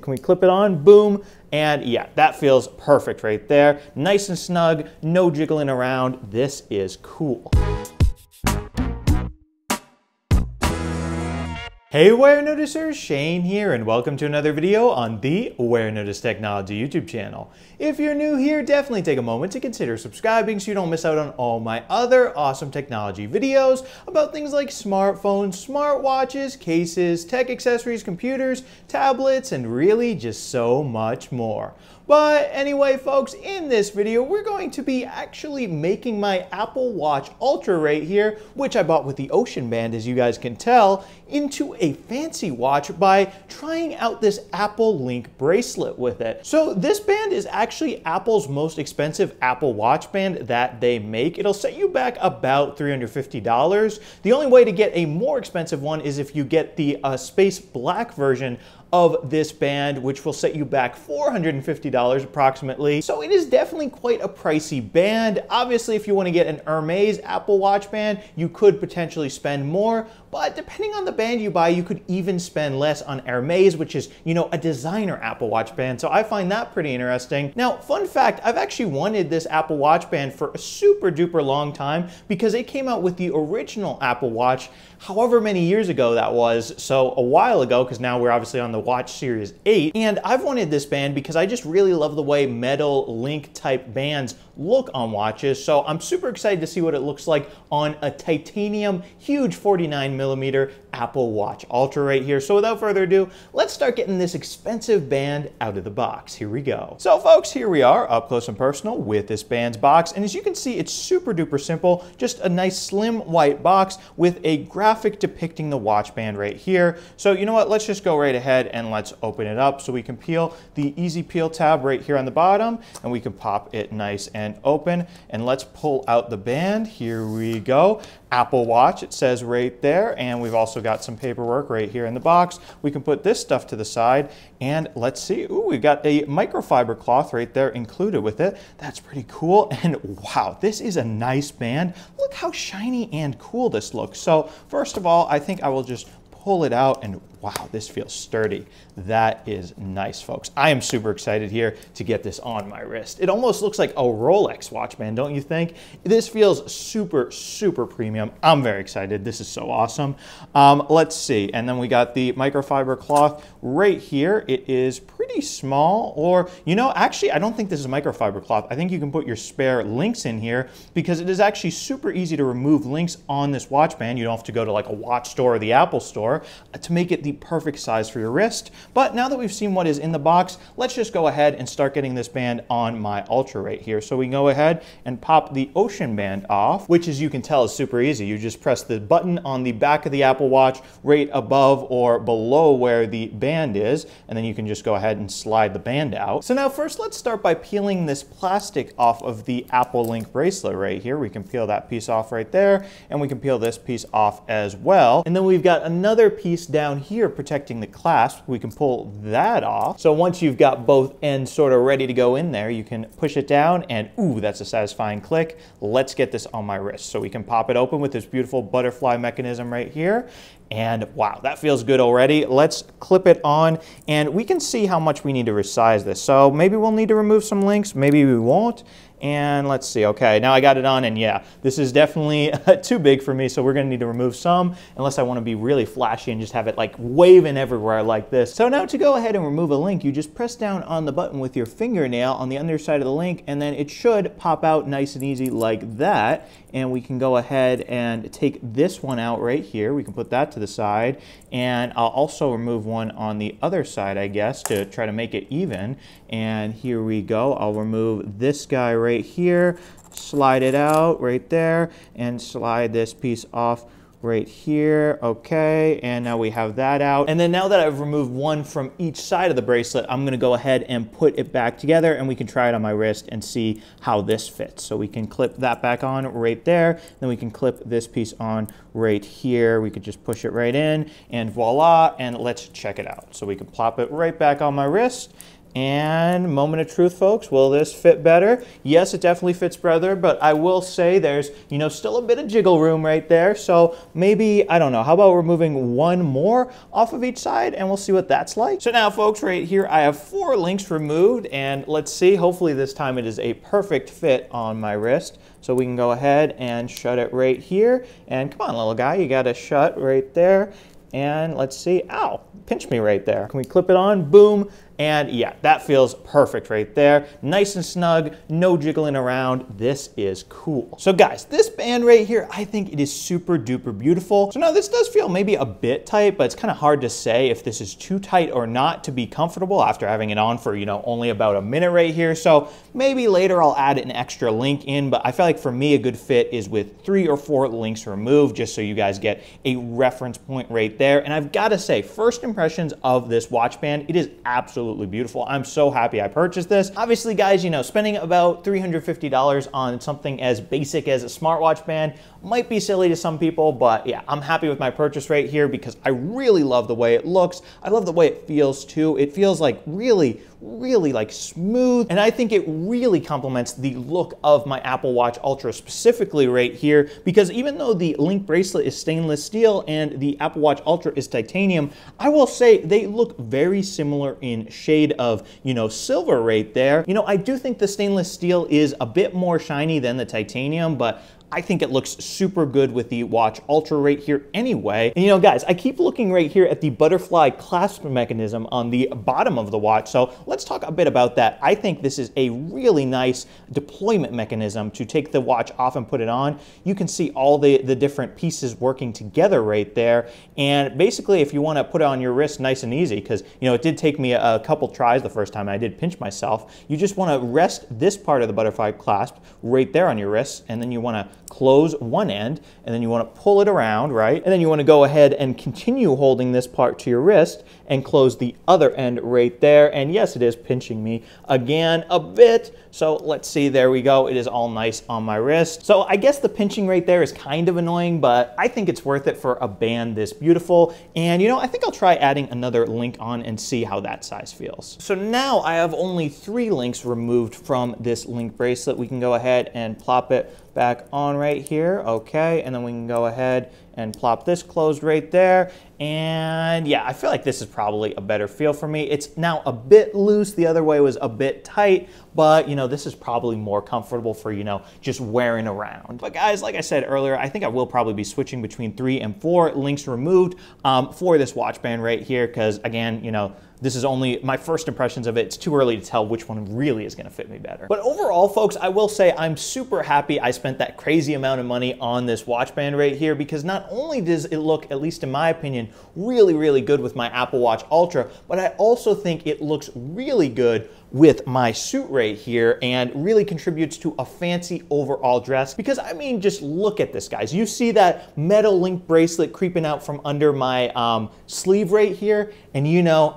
Can we clip it on? Boom. And yeah, that feels perfect right there. Nice and snug, no jiggling around. This is cool. Hey Warenoticers, Shane here, and welcome to another video on the Warenotice Technology YouTube channel. If you're new here, definitely take a moment to consider subscribing so you don't miss out on all my other awesome technology videos about things like smartphones, smartwatches, cases, tech accessories, computers, tablets, and really just so much more. But anyway, folks, in this video, we're going to be actually making my Apple Watch Ultra right here, which I bought with the Ocean Band, as you guys can tell, into a fancy watch by trying out this Apple Link Bracelet with it. So this band is actually Apple's most expensive Apple Watch band that they make. It'll set you back about $350. The only way to get a more expensive one is if you get the Space Black version of this band, which will set you back $450 approximately. So it is definitely quite a pricey band. Obviously, if you want to get an Hermes Apple Watch band, you could potentially spend more, but depending on the band you buy, you could even spend less on Hermes, which is, you know, a designer Apple Watch band. So I find that pretty interesting. Now, fun fact, I've actually wanted this Apple Watch band for a super duper long time because it came out with the original Apple Watch however many years ago that was, so a while ago, because now we're obviously on the Watch Series 8, and I've wanted this band because I just really love the way metal link type bands look on watches, so I'm super excited to see what it looks like on a titanium, huge 49mm Apple Watch Ultra right here. So without further ado, let's start getting this expensive band out of the box. Here we go. So folks, here we are up close and personal with this band's box, and as you can see, it's super duper simple, just a nice slim white box with a graphic depicting the watch band right here. So you know what, let's just go right ahead and let's open it up. So we can peel the easy peel tab right here on the bottom, and we can pop it nice and open, and let's pull out the band. Here we go. Apple Watch, it says right there, and we've also got some paperwork right here in the box. We can put this stuff to the side, and let's see. Ooh, we've got a microfiber cloth right there included with it. That's pretty cool, and wow, this is a nice band. Look how shiny and cool this looks. So first of all, I think I will just pull it out, and wow, this feels sturdy. That is nice, folks. I am super excited here to get this on my wrist. It almost looks like a Rolex watch band, don't you think? This feels super, super premium. I'm very excited. This is so awesome. Let's see. And then we got the microfiber cloth right here. It is pretty small, or, you know, actually, I don't think this is a microfiber cloth. I think you can put your spare links in here because it is actually super easy to remove links on this watch band. You don't have to go to like a watch store or the Apple store to make it the perfect size for your wrist. But now that we've seen what is in the box, let's just go ahead and start getting this band on my Ultra right here. So we can go ahead and pop the Ocean Band off, which, as you can tell, is super easy. You just press the button on the back of the Apple Watch right above or below where the band is, and then you can just go ahead and slide the band out. So now first, let's start by peeling this plastic off of the Apple Link Bracelet right here. We can peel that piece off right there, and we can peel this piece off as well. And then we've got another piece down here protecting the clasp. We can pull that off. So once you've got both ends sort of ready to go in there, you can push it down, and ooh, that's a satisfying click. Let's get this on my wrist. So we can pop it open with this beautiful butterfly mechanism right here. And wow, that feels good already. Let's clip it on, and we can see how much we need to resize this. So maybe we'll need to remove some links, maybe we won't. And let's see, okay, now I got it on, and yeah, this is definitely too big for me, so we're gonna need to remove some, unless I wanna be really flashy and just have it like waving everywhere like this. So now to go ahead and remove a link, you just press down on the button with your fingernail on the underside of the link, and then it should pop out nice and easy like that. And we can go ahead and take this one out right here. We can put that to the side, and I'll also remove one on the other side, I guess, to try to make it even. And here we go. I'll remove this guy right here, slide it out right there, and slide this piece off right here. Okay, and now we have that out. And then now that I've removed one from each side of the bracelet, I'm gonna go ahead and put it back together, and we can try it on my wrist and see how this fits. So we can clip that back on right there, then we can clip this piece on right here. We could just push it right in, and voila, and let's check it out. So we can plop it right back on my wrist, And moment of truth, folks, will this fit better? Yes, it definitely fits better, but I will say there's, still a bit of jiggle room right there. So maybe, I don't know, how about removing one more off of each side and we'll see what that's like. So now, folks, right here, I have 4 links removed, and let's see, hopefully this time it is a perfect fit on my wrist. So we can go ahead and shut it right here. And come on, little guy, you got to shut right there. And let's see, ow, pinch me right there. Can we clip it on? Boom. And yeah, that feels perfect right there. Nice and snug, no jiggling around. This is cool. So guys, this band right here, I think it is super duper beautiful. So now this does feel maybe a bit tight, but it's kind of hard to say if this is too tight or not to be comfortable after having it on for, only about a minute right here. So maybe later I'll add an extra link in, but I feel like for me a good fit is with 3 or 4 links removed, just so you guys get a reference point right there. And I've got to say, first impressions of this watch band, it is absolutely beautiful. I'm so happy I purchased this. Obviously, guys, spending about $350 on something as basic as a smartwatch band might be silly to some people, but yeah, I'm happy with my purchase right here because I really love the way it looks. I love the way it feels too. It feels like really like smooth, and I think it really complements the look of my Apple Watch Ultra specifically right here, because even though the Link Bracelet is stainless steel and the Apple Watch Ultra is titanium, I will say they look very similar in shade of, silver right there. I do think the stainless steel is a bit more shiny than the titanium, but I think it looks super good with the Watch Ultra right here anyway. And guys, I keep looking right here at the butterfly clasp mechanism on the bottom of the watch. So let's talk a bit about that. I think this is a really nice deployment mechanism to take the watch off and put it on. You can see all the different pieces working together right there. And basically, if you want to put it on your wrist nice and easy, because it did take me a couple tries the first time, I did pinch myself. You just want to rest this part of the butterfly clasp right there on your wrist, and then you want to close one end, and then you want to pull it around, right? And then you want to go ahead and continue holding this part to your wrist and close the other end right there. And yes, it is pinching me again a bit. So let's see, there we go. It is all nice on my wrist. So I guess the pinching right there is kind of annoying, but I think it's worth it for a band this beautiful. And I think I'll try adding another link on and see how that size feels. So now I have only 3 links removed from this Link Bracelet. We can go ahead and plop it back on right here, okay, and then we can go ahead and plop this closed right there. And yeah, I feel like this is probably a better feel for me. It's now a bit loose. The other way was a bit tight, but this is probably more comfortable for, just wearing around. But guys, like I said earlier, I think I will probably be switching between 3 and 4 links removed for this watch band right here, because again, this is only my first impressions of it. It's too early to tell which one really is going to fit me better. But overall, folks, I will say I'm super happy I spent that crazy amount of money on this watch band right here, because not only does it look, at least in my opinion, really good with my Apple Watch Ultra, but I also think it looks really good with my suit right here and really contributes to a fancy overall dress. Because I mean, just look at this, guys. You see that metal Link Bracelet creeping out from under my sleeve right here, and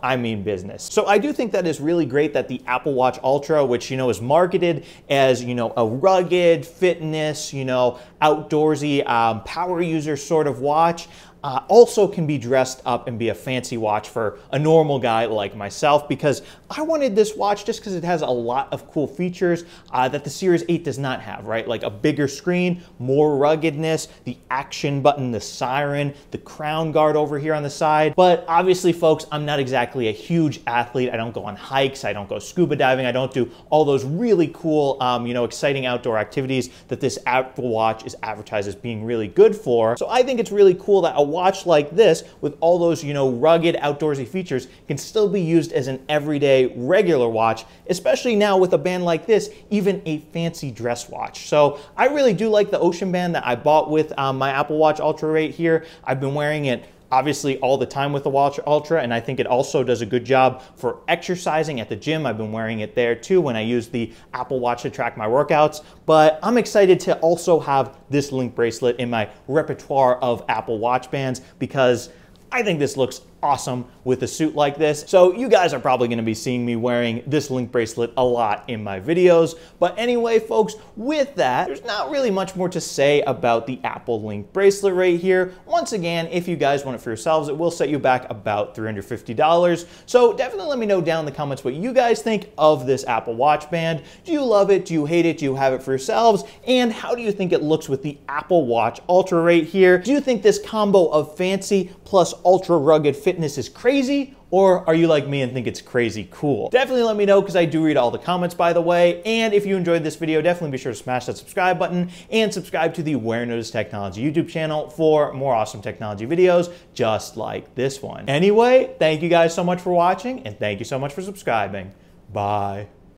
I mean business. So I do think that is really great that the Apple Watch Ultra, which is marketed as a rugged fitness, outdoorsy power user sort of watch, also can be dressed up and be a fancy watch for a normal guy like myself, because I wanted this watch just because it has a lot of cool features that the Series 8 does not have, right? Like a bigger screen, more ruggedness, the action button, the siren, the crown guard over here on the side. But obviously, folks, I'm not exactly a huge athlete. I don't go on hikes. I don't go scuba diving. I don't do all those really cool, exciting outdoor activities that this Apple Watch is advertised as being really good for. So I think it's really cool that a watch like this with all those, rugged outdoorsy features can still be used as an everyday regular watch, especially now with a band like this, even a fancy dress watch. So I really do like the Ocean band that I bought with my Apple Watch Ultra right here. I've been wearing it obviously all the time with the Watch Ultra, and I think it also does a good job for exercising at the gym. I've been wearing it there too when I use the Apple Watch to track my workouts. But I'm excited to also have this Link Bracelet in my repertoire of Apple Watch bands, because I think this looks awesome with a suit like this. So you guys are probably going to be seeing me wearing this Link bracelet a lot in my videos. But anyway, folks, with that, there's not really much more to say about the Apple Link bracelet right here. Once again, if you guys want it for yourselves, it will set you back about $350. So definitely let me know down in the comments what you guys think of this Apple Watch band. Do you love it? Do you hate it? Do you have it for yourselves? And how do you think it looks with the Apple Watch Ultra right here? Do you think this combo of fancy plus ultra rugged fitness is crazy? Or are you like me and think it's crazy cool? Definitely let me know, because I do read all the comments, by the way. And if you enjoyed this video, definitely be sure to smash that subscribe button and subscribe to the Warenotice Technology YouTube channel for more awesome technology videos just like this one. Anyway, thank you guys so much for watching, and thank you so much for subscribing. Bye.